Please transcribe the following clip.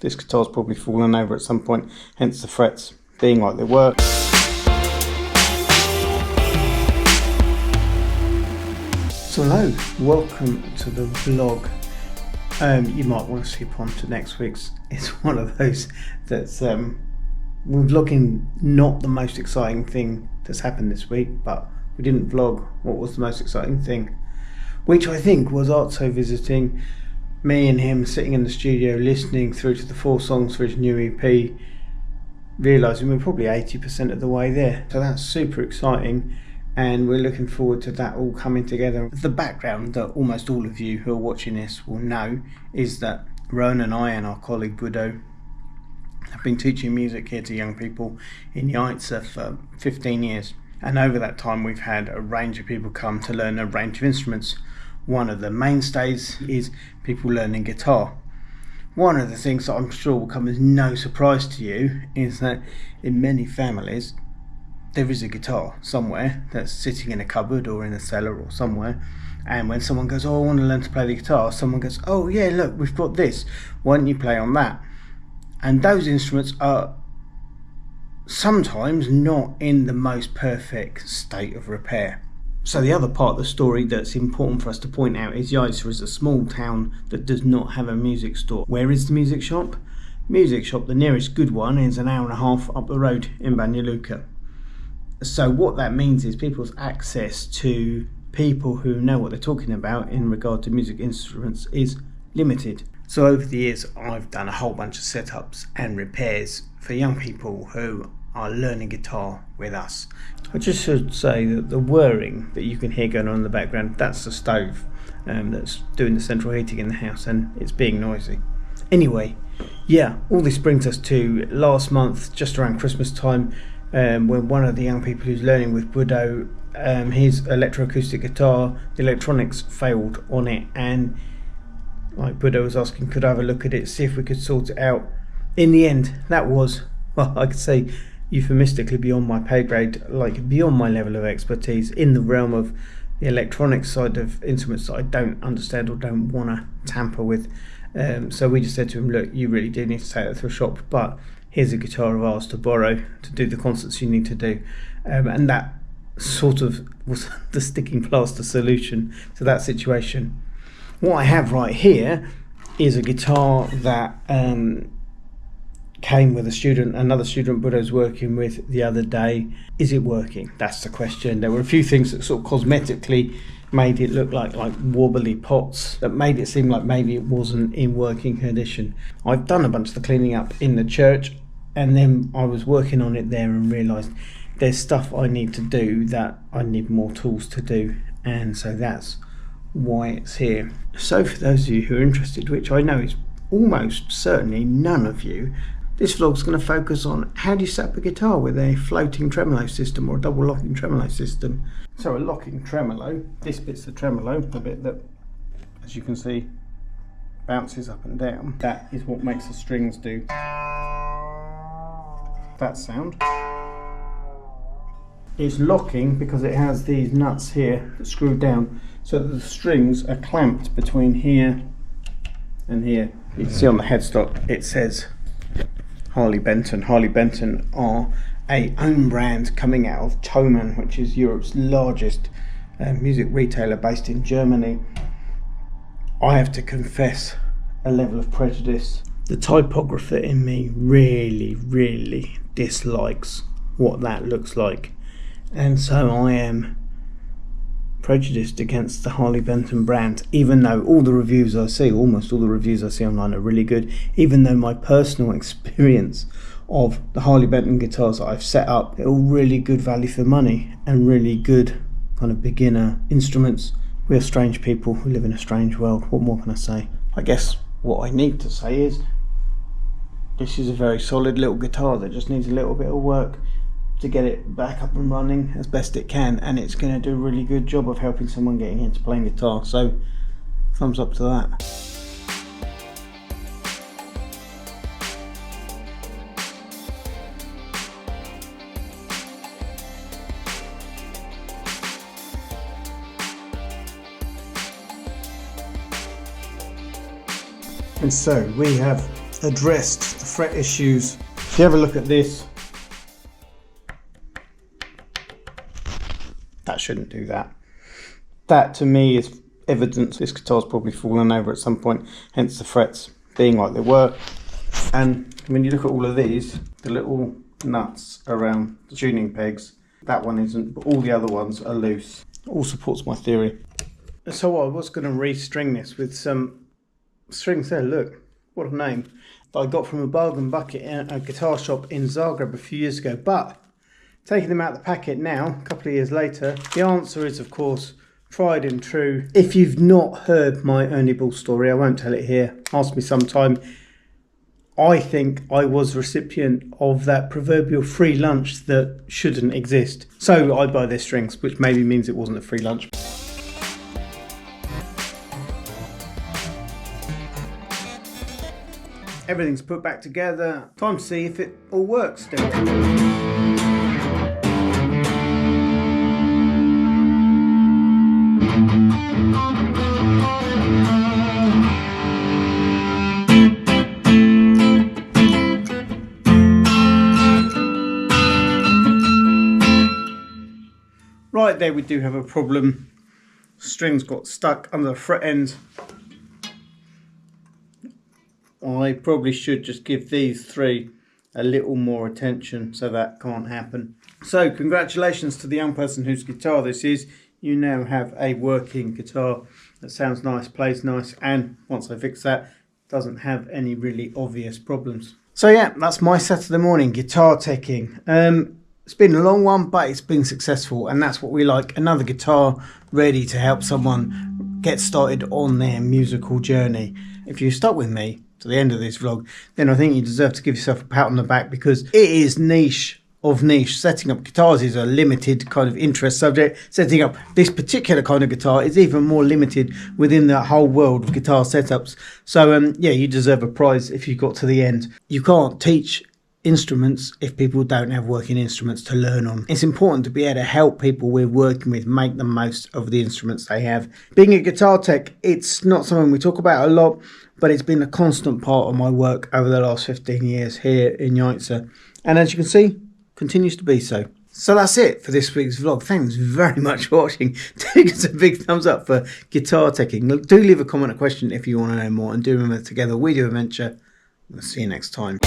This guitar's probably fallen over at some point, hence the frets being like they were. So hello, welcome to the vlog. You might want to skip on to next week's. It's one of those that's we're vlogging not the most exciting thing that's happened this week, but we didn't vlog what was the most exciting thing, which I think was Arto visiting, me and him sitting in the studio listening through to the 4 songs for his new EP, realising we're probably 80% of the way there. So that's super exciting, and we're looking forward to that all coming together. The background that almost all of you who are watching this will know is that Rowan and I and our colleague WeDo have been teaching music here to young people in Yaitsa for 15 years. And over that time we've had a range of people come to learn a range of instruments. One of the mainstays is people learning guitar. One of the things that I'm sure will come as no surprise to you is that in many families there is a guitar somewhere that's sitting in a cupboard or in a cellar or somewhere, and when someone goes, oh, I want to learn to play the guitar, someone goes, oh yeah, look, we've got this, why don't you play on that? And those instruments are sometimes not in the most perfect state of repair. So the other part of the story that's important for us to point out is Yaitsa is a small town that does not have a music store. Where is the music shop? Music shop, the nearest good one, is an hour and a half up the road in Banja Luka. So what that means is people's access to people who know what they're talking about in regard to music instruments is limited. So over the years I've done a whole bunch of setups and repairs for young people who are learning guitar with us. I just should say that the whirring that you can hear going on in the background, that's the stove that's doing the central heating in the house, and it's being noisy. Anyway, yeah, all this brings us to last month, just around Christmas time, when one of the young people who's learning with WeDo, his electroacoustic guitar, the electronics failed on it, and like WeDo was asking, could I have a look at it, see if we could sort it out. In the end, that was, well, I could say euphemistically beyond my pay grade, like beyond my level of expertise in the realm of the electronic side of instruments that I don't understand or don't want to tamper with. So we just said to him, look, you really do need to take that to a shop, but here's a guitar of ours to borrow to do the concerts you need to do. And that sort of was the sticking plaster solution to that situation. What I have right here is a guitar that came with another student WeDo was working with the other day. Is it working? That's the question. There were a few things that sort of cosmetically made it look like wobbly pots, that made it seem like maybe it wasn't in working condition. I've done a bunch of the cleaning up in the church, and then I was working on it there and realised there's stuff I need to do that I need more tools to do, and so that's why it's here. So for those of you who are interested, which I know is almost certainly none of you, this vlog's going to focus on how do you set up a guitar with a floating tremolo system or a double locking tremolo system. So a locking tremolo, this bit's the tremolo, the bit that, as you can see, bounces up and down. That is what makes the strings do that sound. It's locking because it has these nuts here that screw down so that the strings are clamped between here and here. You can see on the headstock it says Harley Benton. Harley Benton are a own brand coming out of Thomann, which is Europe's largest music retailer based in Germany. I have to confess a level of prejudice. The typographer in me really dislikes what that looks like, and so I am prejudiced against the Harley Benton brand, even though all the reviews I see, almost all the reviews I see online are really good, even though my personal experience of the Harley Benton guitars that I've set up, they're all really good value for money and really good kind of beginner instruments. We are strange people who live in a strange world. What more can I say? I guess what I need to say is this is a very solid little guitar that just needs a little bit of work to get it back up and running as best it can, and it's going to do a really good job of helping someone getting into playing guitar, so thumbs up to that. And so we have addressed the fret issues. If you have a look at this, that shouldn't do that. That to me is evidence this guitar's probably fallen over at some point, hence the frets being like they were. And when you look at all of these, the little nuts around the tuning pegs, that one isn't, but all the other ones are loose. All supports my theory. So I was going to restring this with some strings there. Look, what a name, that I got from a bargain bucket in a guitar shop in Zagreb a few years ago. But taking them out of the packet now, a couple of years later, the answer is, of course, tried and true. If you've not heard my Ernie Ball story, I won't tell it here. Ask me sometime. I think I was recipient of that proverbial free lunch that shouldn't exist. So I buy their strings, which maybe means it wasn't a free lunch. Everything's put back together. Time to see if it all works still. Right there we do have a problem. Strings got stuck under the fret ends. I probably should just give these three a little more attention so that can't happen. So congratulations to the young person whose guitar this is. You now have a working guitar that sounds nice, plays nice, and once I fix that, doesn't have any really obvious problems. So yeah, that's my Saturday morning guitar teching. It's been a long one, but it's been successful, and that's what we like. Another guitar ready to help someone get started on their musical journey. If you stuck with me to the end of this vlog, then I think you deserve to give yourself a pat on the back, because it is niche of niche. Setting up guitars is a limited kind of interest subject. Setting up this particular kind of guitar is even more limited within the whole world of guitar setups. So yeah, you deserve a prize if you got to the end. You can't teach instruments if people don't have working instruments to learn on. It's important to be able to help people we're working with make the most of the instruments they have. Being a guitar tech, it's not something we talk about a lot, but it's been a constant part of my work over the last 15 years here in Yaitse, and as you can see, continues to be so. So that's it for this week's vlog. Thanks very much for watching. Do give us a big thumbs up for guitar teching. Do leave a comment or question if you want to know more, and do remember, together we do adventure. We'll see you next time.